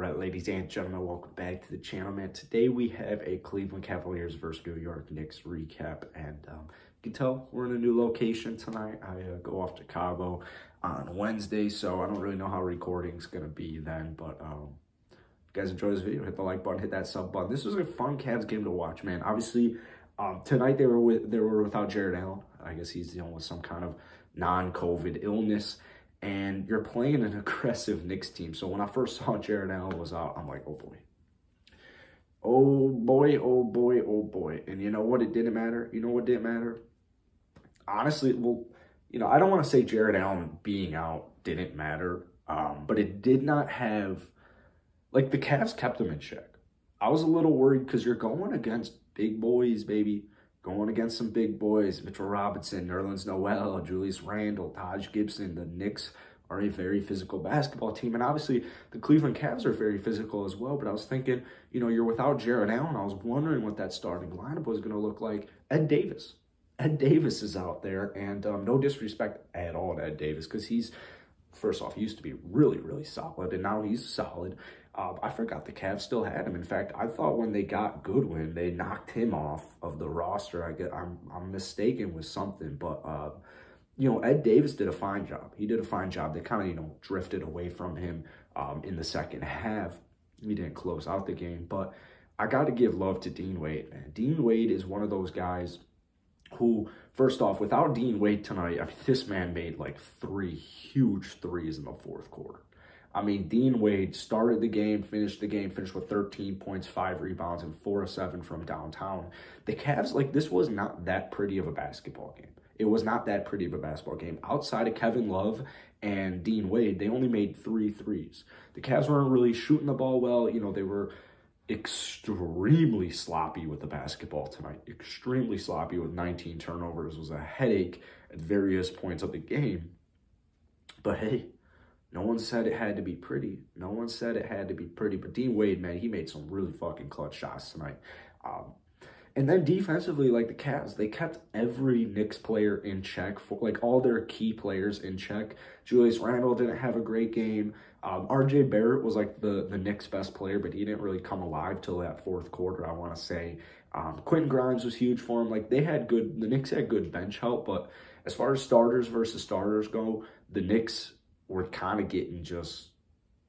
Right, ladies and gentlemen, welcome back to the channel, man. Today we have a Cleveland Cavaliers versus New York Knicks recap, and you can tell we're in a new location tonight. I go off to Cabo on Wednesday, so I don't really know how recording's gonna be then, but if you guys enjoy this video, hit the like button, hit that sub button. This was a fun Cavs game to watch, man. Obviously, tonight they were without Jared Allen. I guess he's dealing with some kind of non-COVID illness. And you're playing an aggressive Knicks team. So when I first saw Jared Allen was out, I'm like, oh boy. Oh boy, oh boy, oh boy. And you know what? It didn't matter. You know what didn't matter? Honestly, well, I don't want to say Jared Allen being out didn't matter. But it did not have, like, the Cavs kept him in check. I was a little worried because you're going against big boys, baby. Going against some big boys, Mitchell Robinson, Nerlens Noel, Julius Randle, Taj Gibson. The Knicks are a very physical basketball team. And obviously, the Cleveland Cavs are very physical as well. But I was thinking, you're without Jared Allen. I was wondering what that starting lineup was going to look like. Ed Davis. Ed Davis is out there. And no disrespect at all to Ed Davis because he's, first off, he used to be really, really solid. And now he's solid. I forgot the Cavs still had him. In fact, I thought when they got Goodwin, they knocked him off of the roster. I'm mistaken with something, but Ed Davis did a fine job. He did a fine job. They kind of drifted away from him in the second half. He didn't close out the game, but I got to give love to Dean Wade, man. Dean Wade is one of those guys who, first off, without Dean Wade tonight, this man made like 3 huge threes in the fourth quarter. Dean Wade started the game, finished with 13 points, 5 rebounds, and 4 of 7 from downtown. The Cavs, this was not that pretty of a basketball game. It was not that pretty of a basketball game. Outside of Kevin Love and Dean Wade, they only made 3 threes. The Cavs weren't really shooting the ball well. They were extremely sloppy with the basketball tonight. Extremely sloppy with 19 turnovers. It was a headache at various points of the game. But hey, no one said it had to be pretty. No one said it had to be pretty. But Dean Wade, man, he made some really fucking clutch shots tonight. And then defensively, the Cavs, they kept every Knicks player in check, all their key players in check. Julius Randle didn't have a great game. RJ Barrett was the Knicks' best player, but he didn't really come alive till that fourth quarter, I want to say. Quentin Grimes was huge for him. The Knicks had good bench help, but as far as starters versus starters go, the Knicks were kind of getting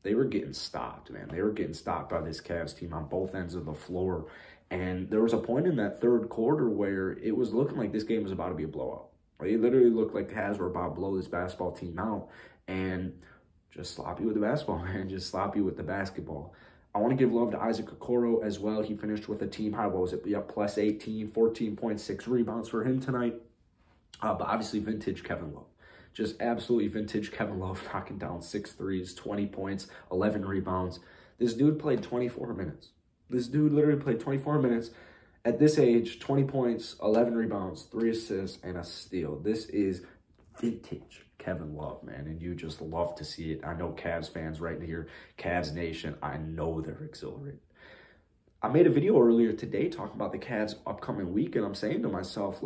they were getting stopped, man. They were getting stopped by this Cavs team on both ends of the floor. And there was a point in that third quarter where it was looking like this game was about to be a blowout. It literally looked like the Cavs were about to blow this basketball team out. And just sloppy with the basketball, man. Just sloppy with the basketball. I want to give love to Isaac Okoro as well. He finished with a team high. What was it? Yeah, plus 18, 14.6 rebounds for him tonight. But obviously vintage Kevin Love. Just absolutely vintage Kevin Love, knocking down 6 threes, 20 points, 11 rebounds. This dude played 24 minutes. This dude literally played 24 minutes. At this age, 20 points, 11 rebounds, 3 assists, and a steal. This is vintage Kevin Love, man, and you just love to see it. I know Cavs fans right here, Cavs Nation, I know they're exhilarated. I made a video earlier today talking about the Cavs' upcoming week, and I'm saying to myself,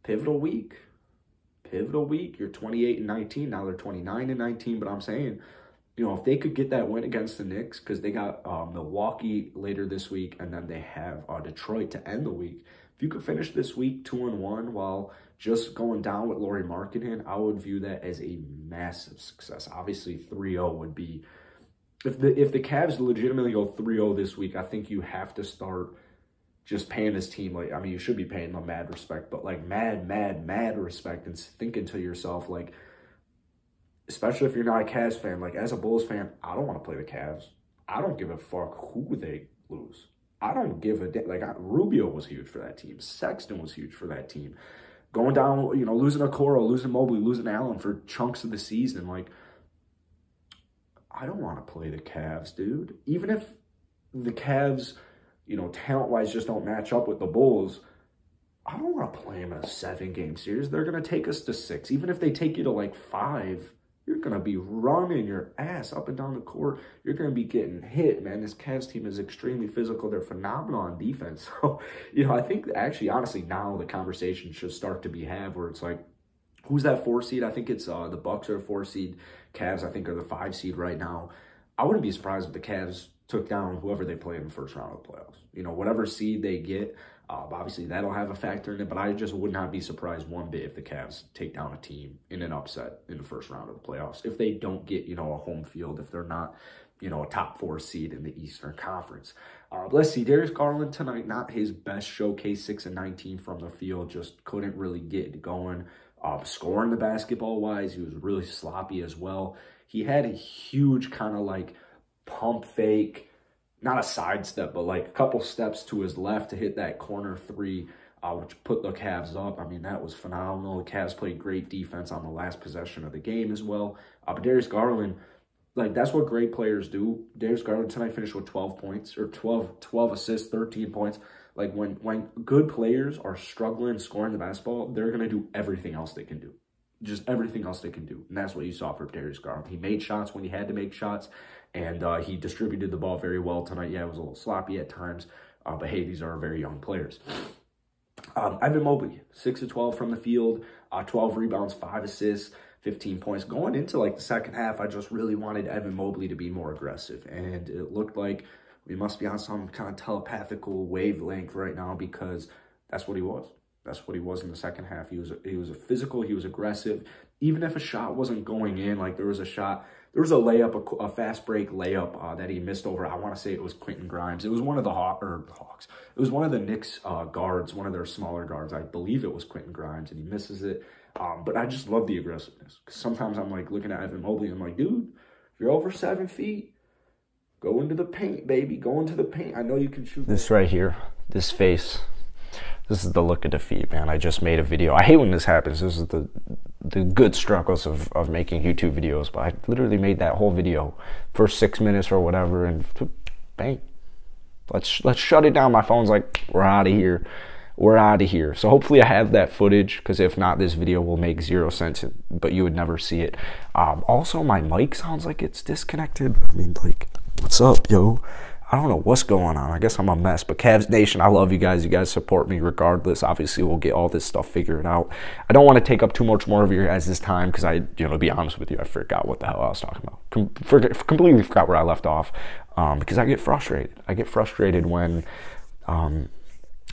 pivotal week. Pivotal week. You're 28-19. Now they're 29-19. But I'm saying, if they could get that win against the Knicks, because they got Milwaukee later this week, and then they have Detroit to end the week. If you could finish this week 2-1 while just going down with Lauri Markkanen, I would view that as a massive success. Obviously, 3-0 would be, if the Cavs legitimately go 3-0 this week, I think you have to start just paying this team, you should be paying them mad respect, but mad respect, and thinking to yourself, especially if you're not a Cavs fan, as a Bulls fan, I don't want to play the Cavs. I don't give a fuck who they lose. I don't give a damn. Rubio was huge for that team. Sexton was huge for that team. Going down, losing Okoro, losing Mobley, losing Allen for chunks of the season, I don't want to play the Cavs, dude. Even if the Cavs, talent-wise just don't match up with the Bulls, I don't want to play them in a 7-game series. They're going to take us to 6. Even if they take you to 5, you're going to be running your ass up and down the court. You're going to be getting hit, man. This Cavs team is extremely physical. They're phenomenal on defense. So, I think actually, honestly, now the conversation should start to be had where it's who's that 4 seed? I think it's the Bucks are the 4 seed. Cavs, I think, are the 5 seed right now. I wouldn't be surprised if the Cavs took down whoever they play in the first round of the playoffs. You know, whatever seed they get, obviously that'll have a factor in it, but I just would not be surprised one bit if the Cavs take down a team in an upset in the first round of the playoffs. If they don't get, you know, a home field, if they're not, you know, a top 4 seed in the Eastern Conference. Let's see, Darius Garland tonight, not his best showcase, 6 of 19 from the field, just couldn't really get it going. Scoring the basketball-wise, he was really sloppy as well. He had a huge kind of like pump fake, not a sidestep, but like a couple steps to his left to hit that corner 3, which put the Cavs up. I mean, that was phenomenal. The Cavs played great defense on the last possession of the game as well. But Darius Garland, like, that's what great players do. Darius Garland tonight finished with 12 points, or 12 assists, 13 points. Like, when good players are struggling scoring the basketball, they're going to do everything else they can do. Just everything else they can do. And that's what you saw from Darius Garland. He made shots when he had to make shots, and he distributed the ball very well tonight. Yeah, it was a little sloppy at times, but hey, these are very young players. Evan Mobley, 6 of 12 from the field, 12 rebounds, 5 assists, 15 points. Going into like the second half, I just really wanted Evan Mobley to be more aggressive, and it looked like we must be on some kind of telepathical wavelength right now, because that's what he was. That's what he was in the second half. He was a physical, he was aggressive. Even if a shot wasn't going in, like there was a layup, a fast break layup that he missed over, I want to say it was Quentin Grimes. It was one of the Hawks. It was one of the Knicks guards, one of their smaller guards. I believe it was Quentin Grimes, and he misses it. But I just love the aggressiveness. Because sometimes I'm like looking at Evan Mobley, and I'm like, dude, if you're over 7 feet, go into the paint, baby. Go into the paint. I know you can shoot. This right here, this face. This is the look of defeat, man. I just made a video. I hate when this happens. This is the good struggles of making YouTube videos. But I literally made that whole video, first 6 minutes or whatever, and bang. Let's shut it down. My phone's like, we're out of here. We're out of here. So hopefully I have that footage, because if not, this video will make 0 sense, but you would never see it. Also, my mic sounds like it's disconnected. I mean, like, what's up, yo? I don't know what's going on. I guess I'm a mess. But Cavs Nation, I love you guys. You guys support me regardless. Obviously, we'll get all this stuff figured out. I don't want to take up too much more of your guys' time, because to be honest with you, I forgot what the hell I was talking about. Completely forgot where I left off, because I get frustrated. I get frustrated when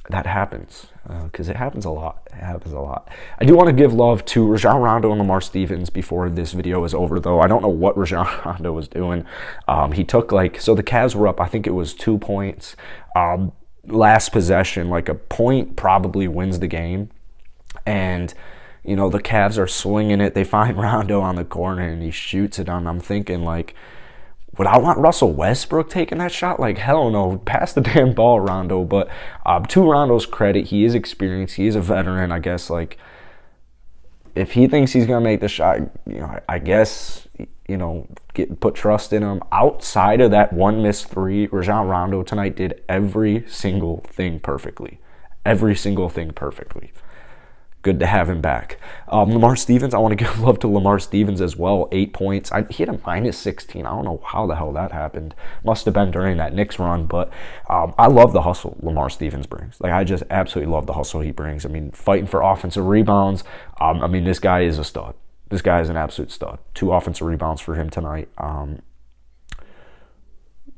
that happens, because it happens a lot. It happens a lot. I do want to give love to Rajon Rondo and Lamar Stevens before this video is over, though. I don't know what Rajon Rondo was doing. He took, so the Cavs were up, I think it was 2 points. Last possession, like a point probably wins the game. And, the Cavs are swinging it. They find Rondo on the corner, and he shoots it on. I'm thinking, like, would I want Russell Westbrook taking that shot? Like, hell no. Pass the damn ball, Rondo. But to Rondo's credit, he is experienced. He is a veteran, I guess. Like, if he thinks he's going to make the shot, I guess, put trust in him. Outside of that one missed 3, Rajon Rondo tonight did every single thing perfectly. Every single thing perfectly. Good to have him back. Lamar Stevens, I want to give love to Lamar Stevens as well. 8 points. He had a minus 16. I don't know how the hell that happened. Must have been during that Knicks run, but I love the hustle Lamar Stevens brings. Like, I just absolutely love the hustle he brings. I mean, fighting for offensive rebounds. I mean, this guy is a stud. This guy is an absolute stud. 2 offensive rebounds for him tonight.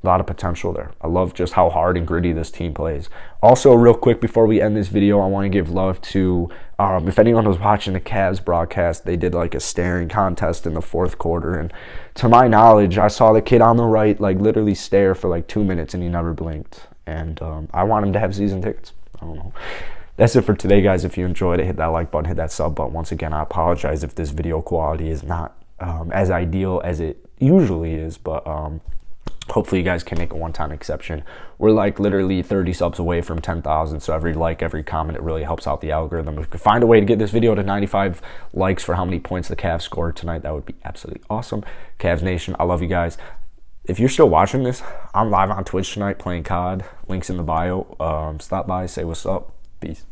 A lot of potential there. I love just how hard and gritty this team plays. Also, real quick before we end this video, I want to give love to, if anyone was watching the Cavs broadcast, they did like a staring contest in the 4th quarter. And to my knowledge, I saw the kid on the right like literally stare for like 2 minutes, and he never blinked. And I want him to have season tickets. I don't know. That's it for today, guys. If you enjoyed it, hit that like button, hit that sub button. Once again, I apologize if this video quality is not as ideal as it usually is, but hopefully you guys can make a one-time exception. We're like literally 30 subs away from 10,000, so every like, every comment, it really helps out the algorithm. If we could find a way to get this video to 95 likes for how many points the Cavs scored tonight, that would be absolutely awesome. Cavs Nation, I love you guys. If you're still watching this, I'm live on Twitch tonight playing COD. Links in the bio. Stop by, say what's up. Peace.